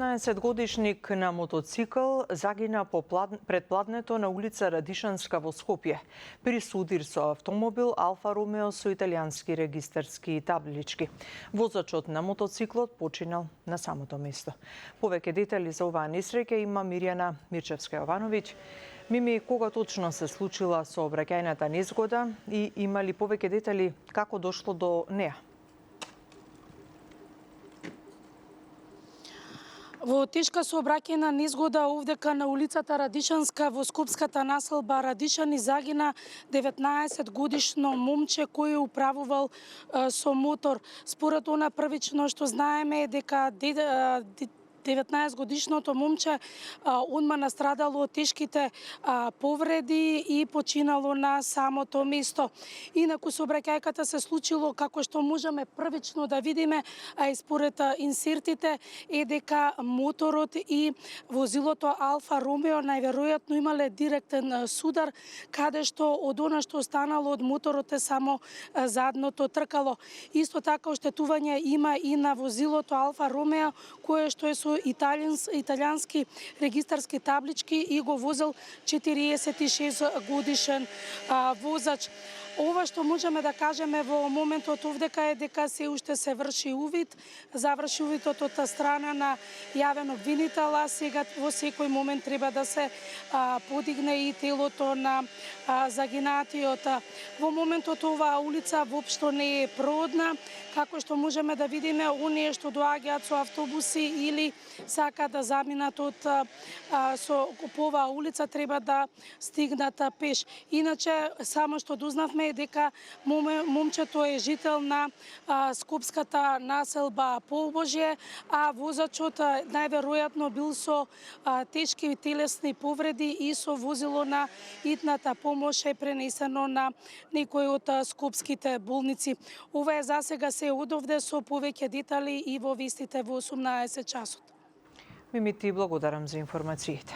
19-годишник на мотоцикл загина пред пладнето на улица Радишанска во Скопје при судир со автомобил Алфа Ромео со италијански регистарски таблички. Возачот на мотоциклот починал на самото место. Повеќе детали за оваа несреќа има Мирјана Мирчевска-Јовановиќ. Мими, кога точно се случила сообраќајната незгода и има ли повеќе детали како дошло до неа? Во тешка сообраќајна незгода овдека на улицата Радишанска во скопската населба Радишани загина 19-годишно момче кој управувал со мотор. Според она првично што знаеме е дека 19-годишното момче одма настрадало од тешките повреди и починало на самото место. Инаку сообраќајката се случило како што можеме првично да видиме, а и според инсертите е дека моторот и возилото Алфа Ромео најверојатно имале директен судар, каде што од она што останало од моторот е само задното тркало. Исто така оштетување има и на возилото Алфа Ромео кое што е со италијански регистарски таблички и го возел 46 годишен возач. Ова што можеме да кажеме во моментот овдека е дека се уште се врши увид, заврши увидот од страна на јавен обвинител, а сега во секој момент треба да се подигне и телото на загинатиот. Во моментот оваа улица воопшто не е проодна, како што можеме да видиме, оние што доаѓаат со автобуси или сакаат да заминат по оваа улица треба да стигнат пеш. Иначе само што дознавме е дека момчето е жител на скопската населба Побожје, а возачот најверојатно бил со тешки телесни повреди и со возило на итната помош е пренесено на некој од скопските болници. Ова е засега се одовде, со повеќе детали и во вестите во 18 часот. Мими, ти благодарам за информациите.